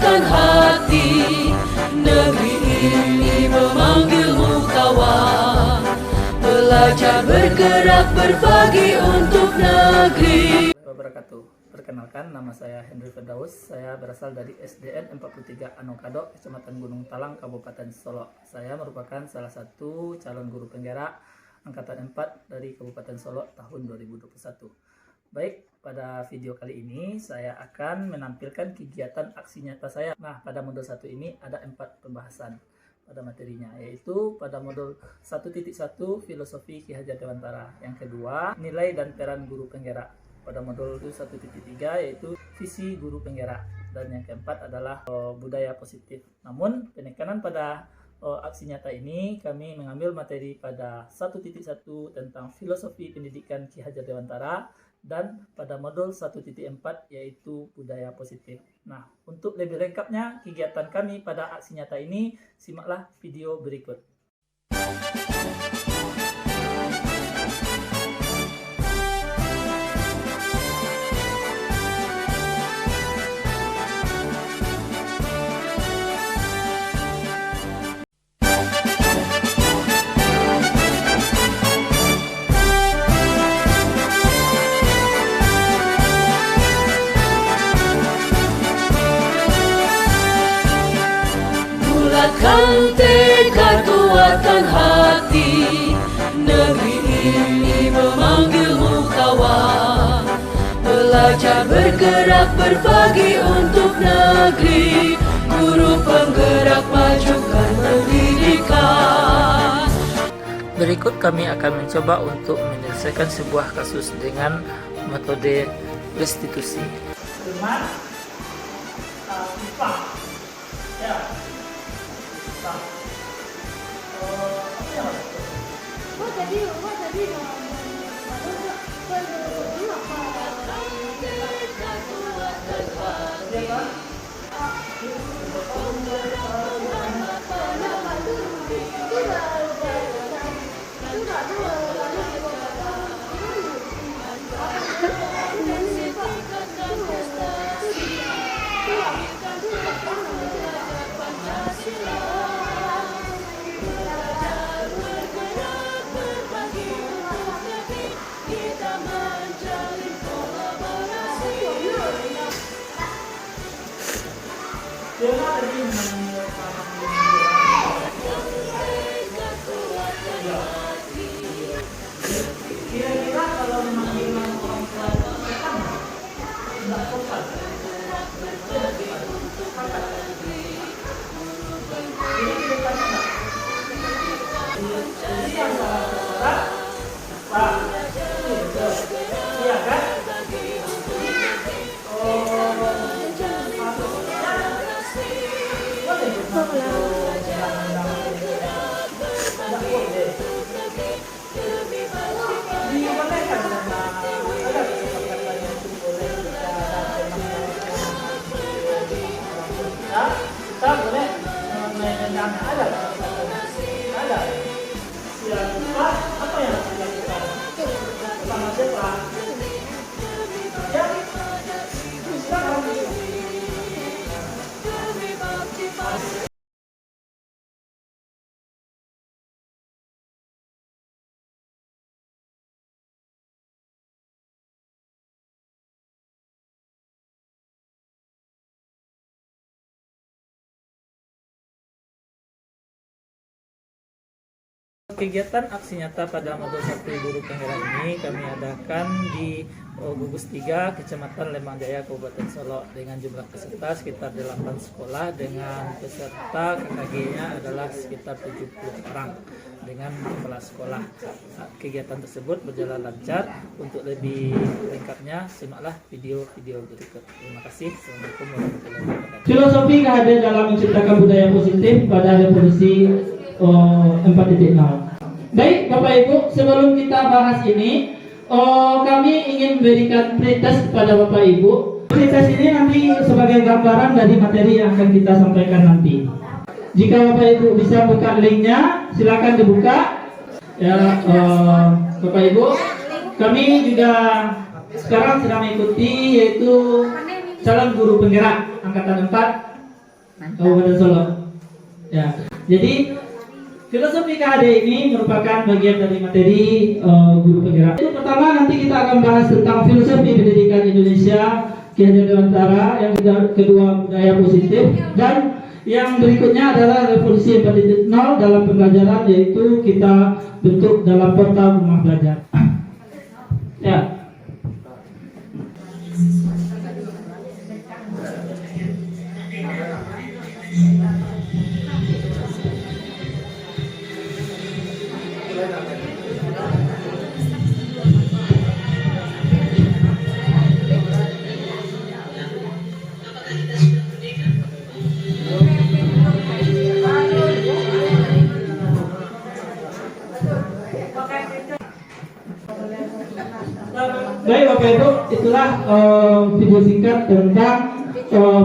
kekuatan hati. Negeri ini memanggilmu kawan, belajar bergerak berbagi untuk negeri. Wabarakatuh. Perkenalkan, nama saya Henry Firdaus. Saya berasal dari SDN 43 Anokado, Kecamatan Gunung Talang, Kabupaten Solo. Saya merupakan salah satu calon guru penggerak Angkatan 4 dari Kabupaten Solo tahun 2021. Baik, pada video kali ini saya akan menampilkan kegiatan aksi nyata saya. Nah, pada modul 1 ini ada 4 pembahasan pada materinya, yaitu pada modul 1.1 filosofi Ki Hajar Dewantara. Yang kedua, nilai dan peran guru penggerak. Pada modul 1.3 yaitu visi guru penggerak. Dan yang keempat adalah budaya positif. Namun penekanan pada aksi nyata ini kami mengambil materi pada 1.1 tentang filosofi pendidikan Ki Hajar Dewantara dan pada modul 1.4 yaitu budaya positif. Nah, untuk lebih lengkapnya kegiatan kami pada aksi nyata ini, simaklah video berikut. Bulatkan tekad, kuatkan hati. Negeri ini memanggilmu kawan, belajar bergerak berbagi untuk negeri. Guru penggerak majukan pendidikan. Berikut kami akan mencoba untuk menyelesaikan sebuah kasus dengan metode restitusi. Teman, ya. Kira-kira kalau memang orang tua kan tidak sopan. Jadi yang salah Pak, iya kan? Kita boleh menendang ada. Siapa? Apa yang harus dilakukan? Pertama siapa? Ya, silakan. Kegiatan aksi nyata pada modul 1 guru penggerak ini kami adakan di Gugus 3, Kecamatan Lembang Jaya, Kabupaten Solo, dengan jumlah peserta sekitar 8 sekolah dengan peserta KKG-nya adalah sekitar 70 orang dengan kepala sekolah. Kegiatan tersebut berjalan lancar. Untuk lebih lengkapnya simaklah video-video berikut. Terima kasih. Assalamualaikum warahmatullahi wabarakatuh. Filosofi hadir dalam menciptakan budaya positif pada revolusi 4.0. Baik Bapak Ibu, sebelum kita bahas ini, kami ingin memberikan pretest kepada Bapak Ibu. Pretest ini nanti sebagai gambaran dari materi yang akan kita sampaikan nanti. Jika Bapak Ibu bisa buka linknya, silakan dibuka. Ya, Bapak Ibu, kami juga sekarang sedang mengikuti yaitu calon guru penggerak Angkatan 4 Kabupaten Solo. Ya, jadi filosofi KHD ini merupakan bagian dari materi guru penggerak. Itu pertama nanti kita akan bahas tentang filosofi pendidikan Indonesia, Ki Hajar Dewantara. Yang kedua budaya positif, dan yang berikutnya adalah revolusi 4.0 dalam pembelajaran, yaitu kita bentuk dalam portal rumah belajar. Ya. Baik Bapak Ibu, itulah video singkat tentang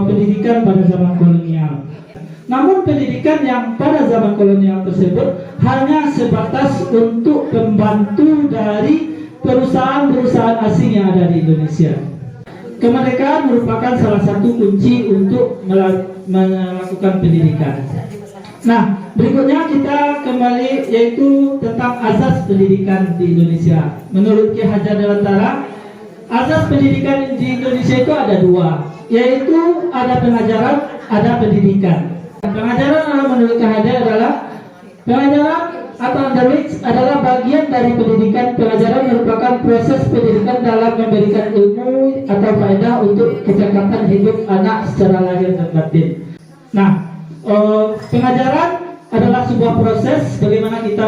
pendidikan pada zaman kolonial. Namun pendidikan yang pada zaman kolonial tersebut hanya sebatas untuk pembantu dari perusahaan-perusahaan asing yang ada di Indonesia. Kemerdekaan merupakan salah satu kunci untuk melakukan pendidikan. Nah, berikutnya kita kembali, yaitu tentang azas pendidikan di Indonesia. Menurut Ki Hajar Dewantara, azas pendidikan di Indonesia itu ada dua, yaitu ada pengajaran, ada pendidikan. Pengajaran menurut Ki Hajar adalah pengajaran atau knowledge adalah bagian dari pendidikan. Pengajaran merupakan proses pendidikan dalam memberikan ilmu atau faedah untuk kecakapan hidup anak secara lahir dan batin. Nah, pengajaran adalah sebuah proses bagaimana kita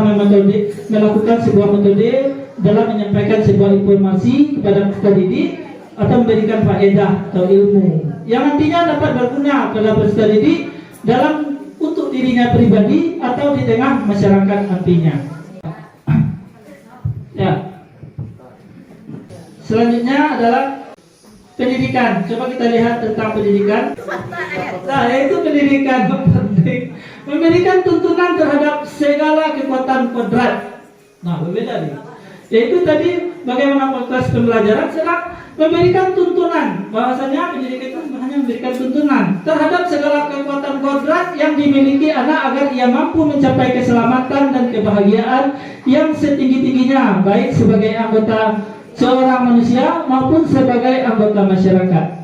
melakukan sebuah metode dalam menyampaikan sebuah informasi kepada peserta didik atau memberikan faedah atau ilmu yang nantinya dapat berguna pada peserta didik dalam untuk dirinya pribadi atau di tengah masyarakat nantinya. Ya. Selanjutnya adalah pendidikan. Coba kita lihat tentang pendidikan. Nah, yaitu pendidikan penting. Memberikan tuntunan terhadap segala kekuatan kodrat. Nah, berbeda nih. Yaitu tadi bagaimana proses pembelajaran, sedang memberikan tuntunan. Bahwasanya pendidikan itu hanya memberikan tuntunan terhadap segala kekuatan kodrat yang dimiliki anak agar ia mampu mencapai keselamatan dan kebahagiaan yang setinggi-tingginya, baik sebagai anggota seorang manusia maupun sebagai anggota masyarakat.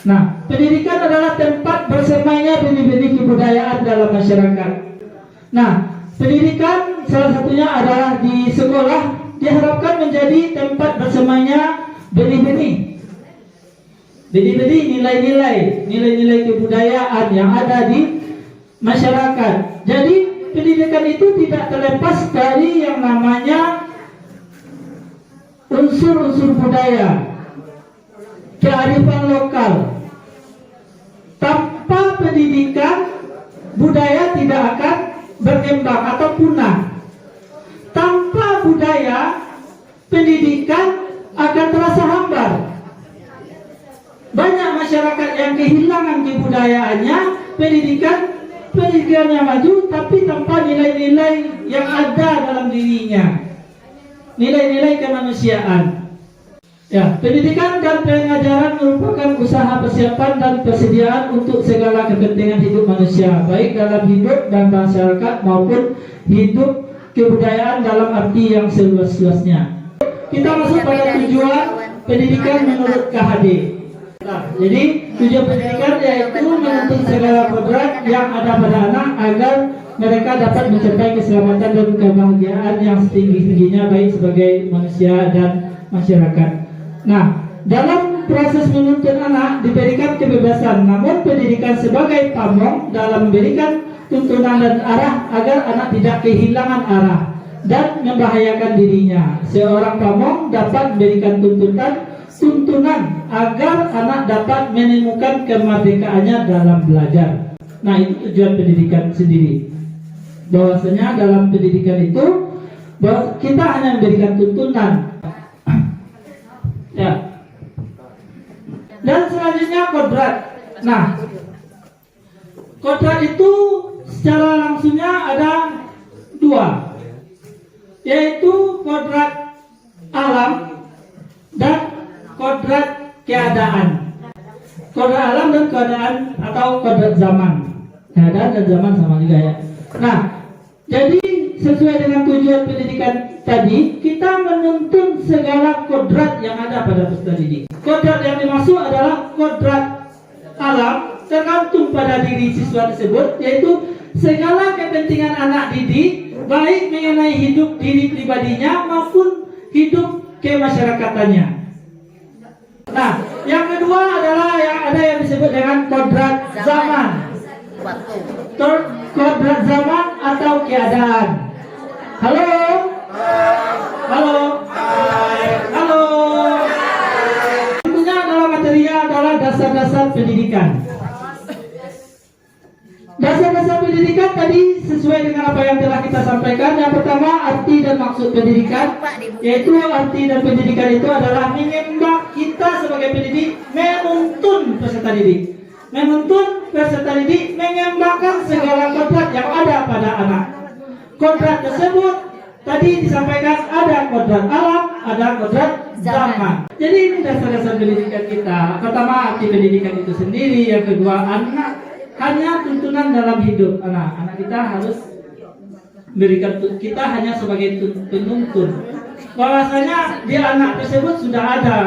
Nah, pendidikan adalah tempat bersemayanya benih-benih kebudayaan dalam masyarakat. Nah, pendidikan salah satunya adalah di sekolah, diharapkan menjadi tempat bersemayanya benih-benih nilai-nilai kebudayaan yang ada di masyarakat. Jadi pendidikan itu tidak terlepas dari yang namanya unsur-unsur budaya, kearifan lokal. Tanpa pendidikan, budaya tidak akan berkembang atau punah. Tanpa budaya, pendidikan akan terasa hambar. Banyak masyarakat yang kehilangan kebudayaannya, pendidikannya maju, tapi tanpa nilai-nilai yang ada dalam dirinya, nilai-nilai kemanusiaan. Ya, pendidikan dan pengajaran merupakan usaha persiapan dan persediaan untuk segala kepentingan hidup manusia, baik dalam hidup dan masyarakat maupun hidup kebudayaan dalam arti yang seluas-luasnya. Kita masuk pada tujuan pendidikan menurut KHD. Nah, jadi tujuan pendidikan yaitu menuntut segala kodrat yang ada pada anak agar mereka dapat mencapai keselamatan dan kebahagiaan yang setinggi-tingginya, baik sebagai manusia dan masyarakat. Nah, dalam proses menuntut anak diberikan kebebasan, namun pendidikan sebagai pamong dalam memberikan tuntunan dan arah agar anak tidak kehilangan arah dan membahayakan dirinya. Seorang pamong dapat memberikan tuntunan agar anak dapat menemukan kemerdekaannya dalam belajar. Nah, itu tujuan pendidikan sendiri. Bahwasanya dalam pendidikan itu kita hanya memberikan tuntunan. Ya. Dan selanjutnya kodrat. Nah, kodrat itu secara langsungnya ada dua, yaitu kodrat alam dan kodrat keadaan. Kodrat alam dan keadaan atau kodrat zaman. keadaan dan zaman sama juga ya. Nah, jadi sesuai dengan tujuan pendidikan tadi, kita menuntun segala kodrat yang ada pada peserta didik. Kodrat yang dimaksud adalah kodrat alam tergantung pada diri siswa tersebut, yaitu segala kepentingan anak didik, baik mengenai hidup diri pribadinya maupun hidup kemasyarakatannya. Nah, yang kedua adalah yang ada yang disebut dengan kodrat zaman. Kodrat zaman atau keadaan. Halo? Halo? Halo? Tentunya adalah materinya adalah dasar-dasar pendidikan. Dasar-dasar pendidikan tadi sesuai dengan apa yang telah kita sampaikan. Yang pertama, arti dan maksud pendidikan, yaitu arti dan pendidikan itu adalah mengembang kita sebagai pendidik menuntun peserta didik. Menuntun peserta didik mengembangkan segala kodrat yang ada pada anak. Kodrat tersebut tadi disampaikan ada kodrat alam, ada kodrat zaman. Jadi ini dasar-dasar pendidikan kita. Pertama, arti pendidikan itu sendiri. Yang kedua, anak hanya tuntunan dalam hidup anak. Anak kita harus berikan, kita hanya sebagai penuntun. Bahwasanya di anak tersebut sudah ada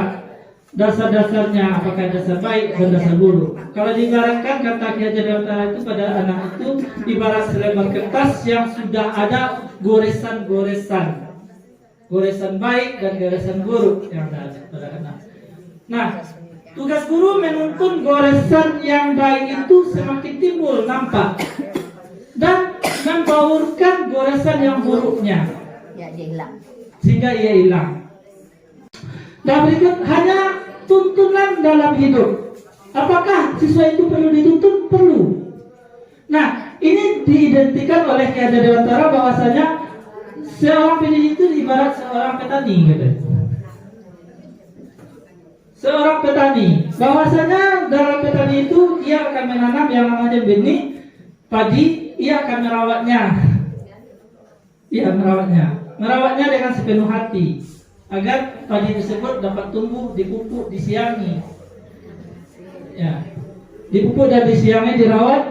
dasar-dasarnya, apakah dasar baik dan dasar buruk. Kalau diibaratkan kata Ki Hajar Dewantara itu pada anak itu ibarat selembar kertas yang sudah ada goresan-goresan, goresan baik dan goresan buruk yang ada pada anak. Nah, tugas guru menuntun goresan yang baik itu semakin timbul nampak dan membaurkan goresan yang buruknya, Ya, dia hilang. sehingga ia hilang. Dan berikut hanya tuntunan dalam hidup. Apakah siswa itu perlu dituntun? Perlu. Nah, ini diidentikan oleh Ki Hajar Dewantara bahwasanya seorang pendidik itu ibarat seorang petani, gitu. Seorang petani, bahwasanya dalam petani itu ia akan menanam yang namanya benih padi, ia akan merawatnya. Ia merawatnya dengan sepenuh hati agar padi tersebut dapat tumbuh, dipupuk, disiangi. Ya, dipupuk dan disiangi, dirawat,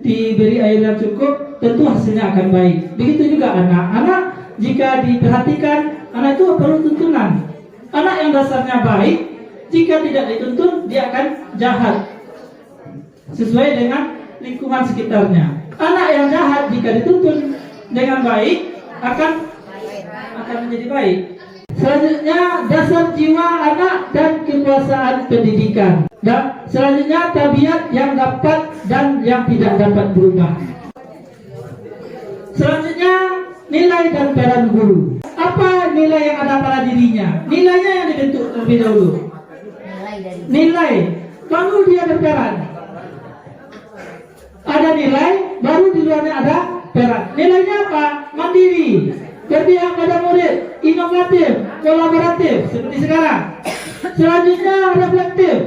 diberi air yang cukup, tentu hasilnya akan baik. Begitu juga anak jika diperhatikan, anak itu perlu tuntunan. Anak yang dasarnya baik, jika tidak dituntun, dia akan jahat sesuai dengan lingkungan sekitarnya. Anak yang jahat jika dituntun dengan baik akan menjadi baik. Selanjutnya, dasar jiwa anak dan kekuasaan pendidikan. Dan selanjutnya, tabiat yang dapat dan yang tidak dapat berubah. Selanjutnya, nilai dan peran guru. Apa nilai yang ada pada dirinya? Nilainya yang dibentuk terlebih dahulu. Nilai, baru dia berperan. Ada nilai, baru di luarnya ada peran. Nilainya apa? Mandiri, berpihak pada murid, inovatif, kolaboratif seperti sekarang. Selanjutnya reflektif.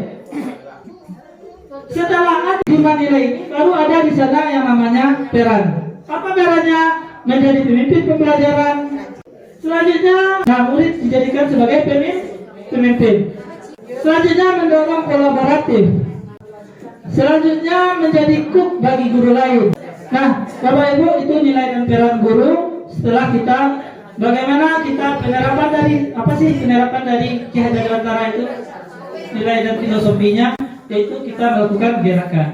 Setelah ada 5 nilai ini, baru ada di sana yang namanya peran. Apa perannya? Menjadi pemimpin pembelajaran. Selanjutnya, murid dijadikan sebagai pemimpin. Selanjutnya, mendorong kolaboratif. Selanjutnya, menjadi cook bagi guru lain. Nah, Bapak Ibu, itu nilai dan peran guru. Setelah kita, bagaimana kita penerapan dari Ki Hajar Dewantara itu, nilai dan filosofinya, yaitu kita melakukan gerakan.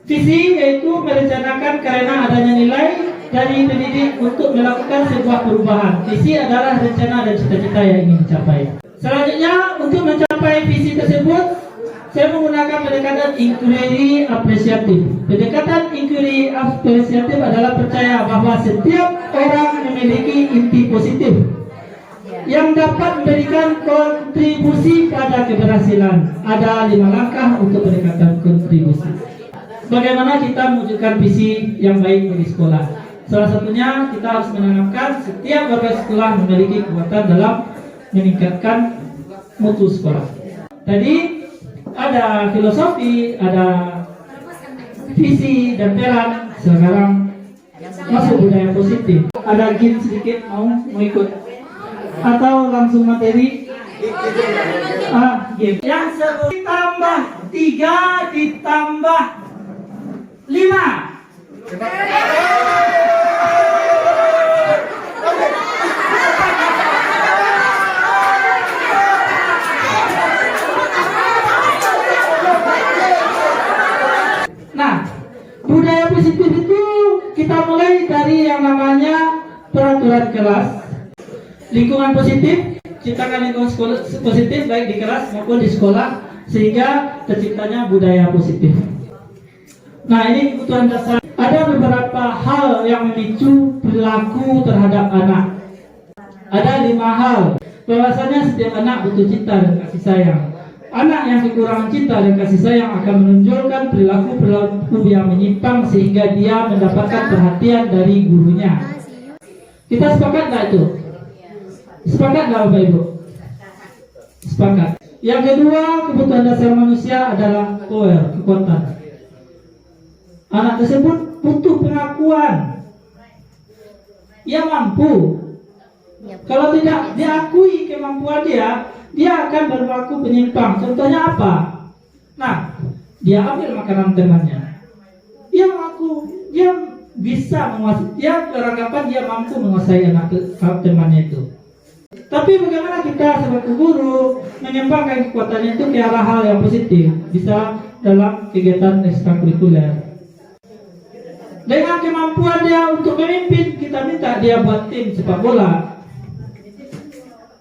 Visi yaitu merencanakan karena adanya nilai dari pendidik untuk melakukan sebuah perubahan. Visi adalah rencana dan cita-cita yang ingin dicapai. Selanjutnya, untuk mencapai visi tersebut, saya menggunakan pendekatan inquiry apresiatif. Pendekatan inquiry apresiatif adalah percaya bahwa setiap orang memiliki inti positif yang dapat memberikan kontribusi pada keberhasilan. Ada 5 langkah untuk pendekatan kontribusi. Bagaimana kita mewujudkan visi yang baik bagi sekolah? Salah satunya kita harus menanamkan setiap warga sekolah memiliki kekuatan dalam meningkatkan mutu sekolah. Tadi ada filosofi, ada visi dan peran. Sekarang masuk budaya positif. Ada game sedikit, mau ikut atau langsung materi? Game. Yang ditambah 3 ditambah 5. Nah, budaya positif itu kita mulai dari yang namanya peraturan kelas, lingkungan positif, ciptakan lingkungan positif baik di kelas maupun di sekolah sehingga terciptanya budaya positif. Nah, ini kebutuhan dasar. Ada beberapa hal yang memicu perilaku terhadap anak. Ada 5 hal. Bahwasanya setiap anak butuh cinta dan kasih sayang. Anak yang kekurangan cinta dan kasih sayang akan menunjukkan perilaku yang menyimpang sehingga dia mendapatkan perhatian dari gurunya. Kita sepakat nggak itu? Sepakat nggak Bapak Ibu? Sepakat. Yang kedua, kebutuhan dasar manusia adalah power, kekuatan. Anak tersebut butuh pengakuan. Ia mampu. Kalau tidak diakui kemampuan dia akan berlaku penyimpang. Contohnya apa? Nah, dia ambil makanan temannya. Dia mengaku dia bisa menguasai, dia beranggapan dia mampu menguasai anak temannya itu. Tapi bagaimana kita sebagai guru mengembangkan kekuatannya itu ke arah hal yang positif, bisa dalam kegiatan ekstrakurikuler. Dengan kemampuan dia untuk memimpin, kita minta dia buat tim sepak bola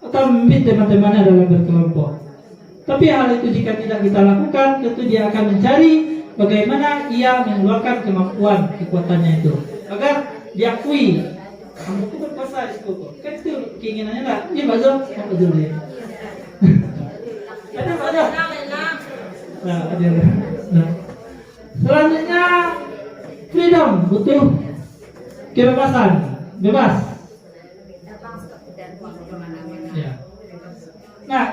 atau memimpin teman-temannya dalam berkelompok. Tapi hal itu jika tidak kita lakukan, tentu dia akan mencari bagaimana ia mengeluarkan kemampuan kekuatannya itu agar diakui. Kamu itu berkuasa di sekolah. Kan itu keinginannya lah. Ini Pak Zul, apa Zul ya? Ada Pak Zul. Nah, ada. Nah, selanjutnya freedom, butuh kebebasan, bebas. Ya. Nah,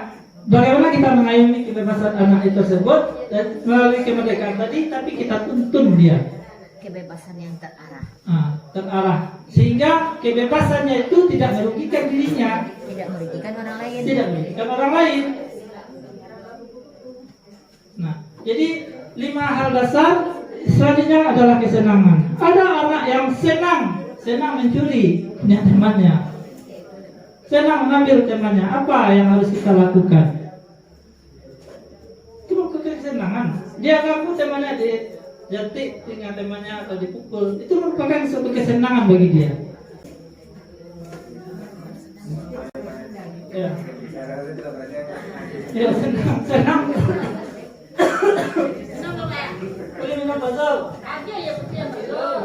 bagaimana kita mengayomi kebebasan anak itu tersebut dan melalui kemerdekaan tadi, tapi kita tuntun dia. Kebebasan yang terarah. Terarah. Sehingga kebebasannya itu tidak merugikan dirinya, Tidak merugikan orang lain. tidak merugikan orang lain. Nah, jadi 5 hal dasar. Selanjutnya adalah kesenangan. Ada anak yang senang mencuri punya temannya, senang mengambil temannya. Apa yang harus kita lakukan? Itu merupakan kesenangan. Dia ngaku temannya dijatik dengan temannya atau dipukul. Itu merupakan suatu kesenangan bagi dia. Ya, ya senang. Boleh minum Bazal? Ada ya betul betul.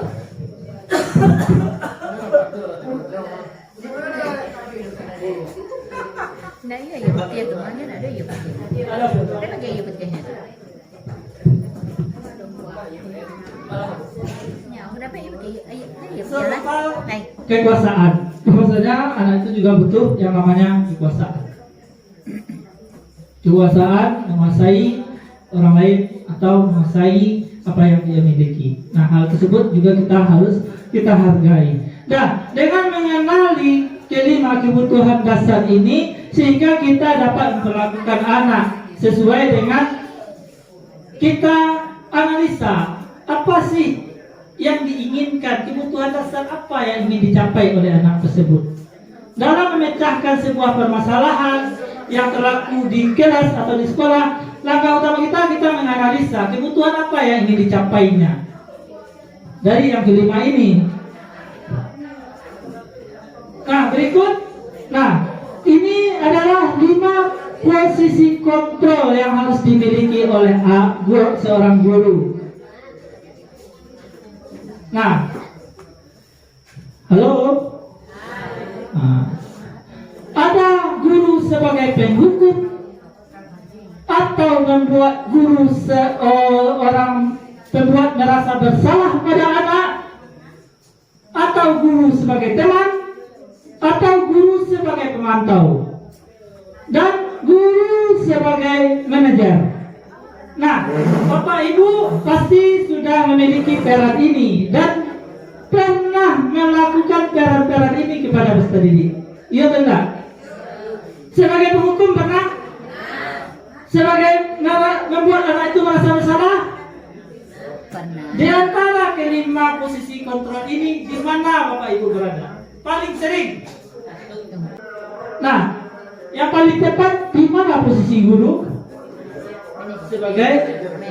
Nah iya ya betul tuh, mana ada ya betul. Ada betul. Ada lagi ya betulnya tuh. Ya, kenapa ya betul? Ayo, jalan. Naik. Kekuasaan. Bahwasanya anak itu juga butuh yang namanya kekuasaan. Kekuasaan menguasai orang lain atau menguasai apa yang dia miliki. Nah, hal tersebut juga kita hargai. Nah, dengan mengenali kelima kebutuhan dasar ini, sehingga kita dapat memperlakukan anak sesuai dengan kita analisa apa sih yang diinginkan, kebutuhan dasar apa yang ingin dicapai oleh anak tersebut. Dalam memecahkan sebuah permasalahan yang terlaku di kelas atau di sekolah, langkah utama kita menganalisa kebutuhan apa yang ingin dicapainya dari yang kelima ini. Nah, berikut. Nah, ini adalah 5 posisi kontrol yang harus dimiliki oleh seorang guru. Nah, halo. Nah, ada guru sebagai penghukum, atau membuat guru seorang pembuat merasa bersalah pada anak, atau guru sebagai teman, atau guru sebagai pemantau, dan guru sebagai manajer. Nah, Bapak Ibu pasti sudah memiliki peran ini dan pernah melakukan peran-peran ini kepada peserta didik. Iya benar. Sebagai penghukum pernah? Sebagai membuat anak itu merasa bersalah? Pernah. Di antara lima posisi kontrol ini di mana Bapak Ibu berada? Paling sering. Nah, yang paling tepat di mana posisi guru? Sebagai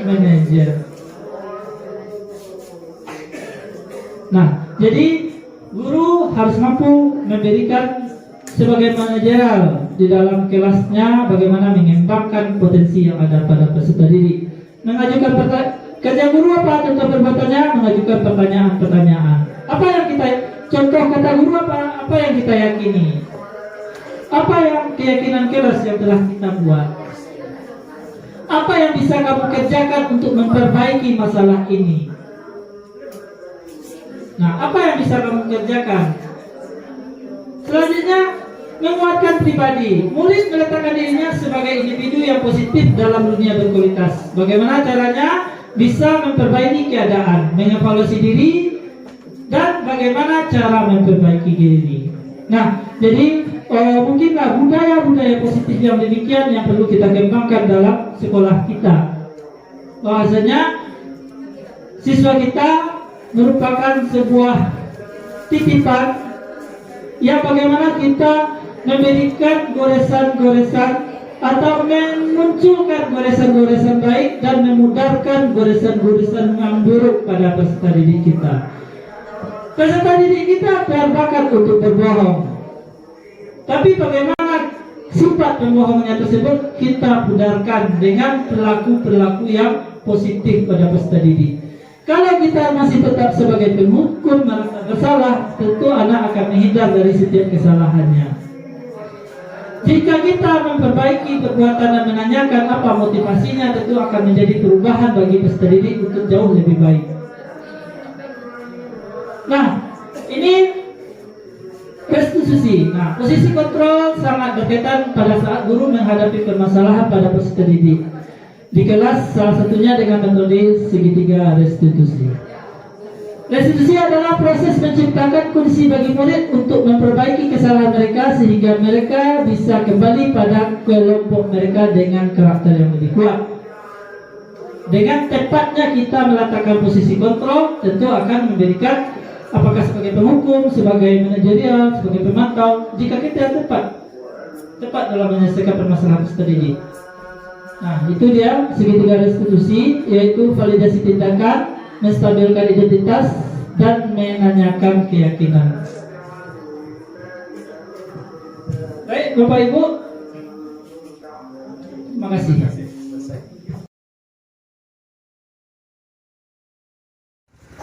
manajer. Nah, jadi guru harus mampu memberikan sebagai manajerial di dalam kelasnya, bagaimana mengembangkan potensi yang ada pada peserta didik. Mengajukan kerja guru apa? Contoh perbuatannya mengajukan pertanyaan-pertanyaan. Apa yang kita contoh kata guru apa yang kita yakini? Apa yang keyakinan kelas yang telah kita buat? Apa yang bisa kamu kerjakan untuk memperbaiki masalah ini? Nah, apa yang bisa kamu kerjakan? Selanjutnya, menguatkan pribadi. Murid meletakkan dirinya sebagai individu yang positif dalam dunia berkualitas. Bagaimana caranya bisa memperbaiki keadaan, mengevaluasi diri, dan bagaimana cara memperbaiki diri. Nah, jadi mungkinlah budaya-budaya positif yang demikian yang perlu kita kembangkan dalam sekolah kita. Bahwasanya siswa kita merupakan sebuah titipan yang bagaimana kita memberikan goresan-goresan atau memunculkan goresan-goresan baik dan memudarkan goresan-goresan yang buruk pada peserta didik kita. Peserta didik kita berbakat untuk berbohong, tapi bagaimana sifat pembohongannya tersebut kita pudarkan dengan perilaku-perilaku yang positif pada peserta didik. Kalau kita masih tetap sebagai penghukum merasa bersalah, tentu anak akan menghindar dari setiap kesalahannya. Jika kita memperbaiki perbuatan dan menanyakan apa motivasinya, tentu akan menjadi perubahan bagi peserta didik untuk jauh lebih baik. Nah, ini restitusi. Nah, posisi kontrol sangat berkaitan pada saat guru menghadapi permasalahan pada peserta didik. Di kelas salah satunya dengan metode segitiga restitusi. Restitusi adalah proses menciptakan kondisi bagi murid untuk memperbaiki kesalahan mereka sehingga mereka bisa kembali pada kelompok mereka dengan karakter yang lebih kuat. Dengan tepatnya kita meletakkan posisi kontrol, tentu akan memberikan apakah sebagai penghukum, sebagai manajerial, sebagai pemantau, jika kita tepat dalam menyelesaikan permasalahan peserta didik. Nah, itu dia segitiga restitusi, yaitu validasi tindakan, menstabilkan identitas, dan menanyakan keyakinan. Baik, Bapak Ibu, terima kasih.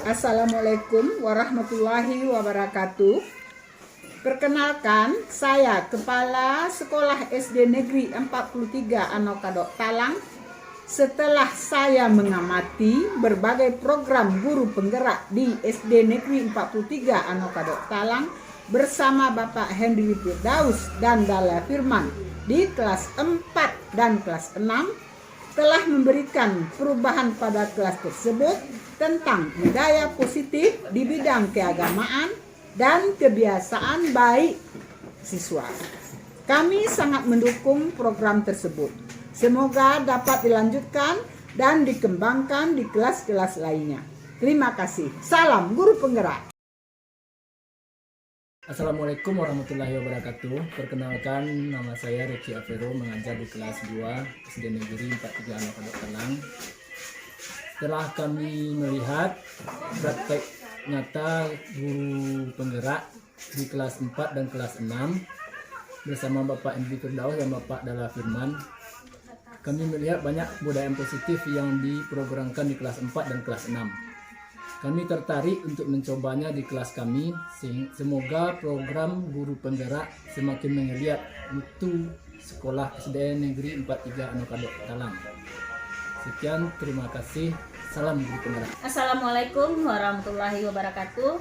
Assalamualaikum warahmatullahi wabarakatuh. Perkenalkan, saya Kepala Sekolah SD Negeri 43 Anokado Talang. Setelah saya mengamati berbagai program guru penggerak di SD Negeri 43 Anokado Talang bersama Bapak Henry Firdaus dan Dalla Firman di kelas 4 dan kelas 6, telah memberikan perubahan pada kelas tersebut tentang budaya positif di bidang keagamaan dan kebiasaan baik siswa. Kami sangat mendukung program tersebut. Semoga dapat dilanjutkan dan dikembangkan di kelas-kelas lainnya. Terima kasih. Salam Guru Penggerak. Assalamualaikum warahmatullahi wabarakatuh. Perkenalkan, nama saya Reki Afero, mengajar di kelas 2 SD Negeri 43 Anokado Talang. Setelah kami melihat praktek nyata guru penggerak di kelas 4 dan kelas 6 bersama Bapak Henry Firdaus dan Bapak Dalla Firman, kami melihat banyak budaya positif yang diprogramkan di kelas 4 dan kelas 6. Kami tertarik untuk mencobanya di kelas kami. Semoga program guru penggerak semakin menggeliat mutu sekolah SD Negeri 43 Anokado Talang. Sekian, terima kasih. Salam guru penggerak. Assalamualaikum warahmatullahi wabarakatuh.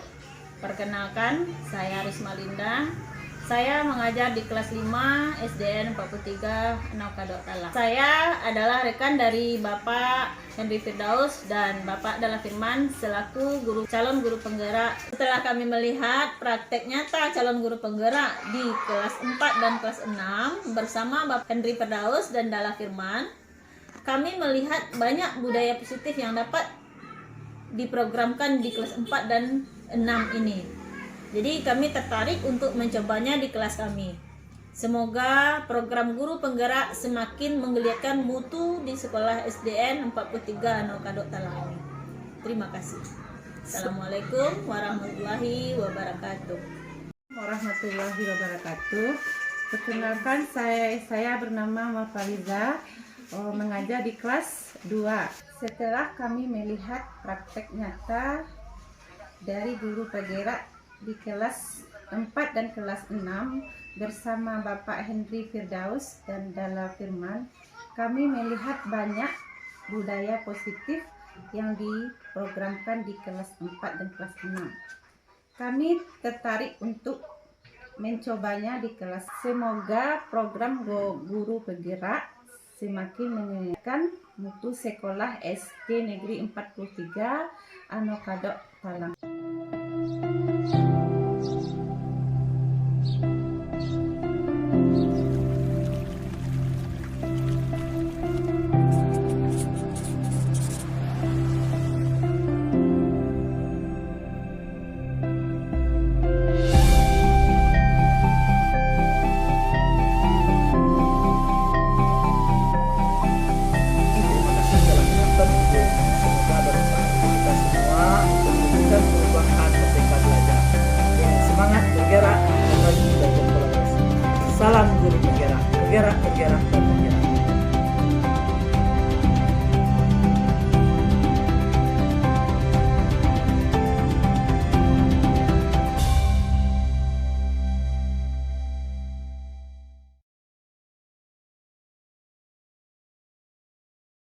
Perkenalkan, saya Risma Linda. Saya mengajar di kelas 5 SDN 43 Anokado Talang. Saya adalah rekan dari Bapak Henry Firdaus dan Bapak Dalla Firman selaku calon guru penggerak. Setelah kami melihat praktek nyata calon guru penggerak di kelas 4 dan kelas 6 bersama Bapak Henry Firdaus dan Dalla Firman, kami melihat banyak budaya positif yang dapat diprogramkan di kelas 4 dan 6 ini. Jadi kami tertarik untuk mencobanya di kelas kami. Semoga program guru penggerak semakin menggeliatkan mutu di sekolah SDN 43 Anokado Talang. Terima kasih. Assalamualaikum warahmatullahi wabarakatuh. Warahmatullahi wabarakatuh. Perkenalkan, saya bernama Mafaliza, mengajar di kelas 2. Setelah kami melihat praktek nyata dari guru penggerak di kelas 4 dan kelas 6 bersama Bapak Henry Firdaus dan Dalla Firman, kami melihat banyak budaya positif yang diprogramkan di kelas 4 dan kelas 6. Kami tertarik untuk mencobanya di kelas. Semoga program guru penggerak semakin meningkatkan mutu sekolah SD Negeri 43 Anokado Talang.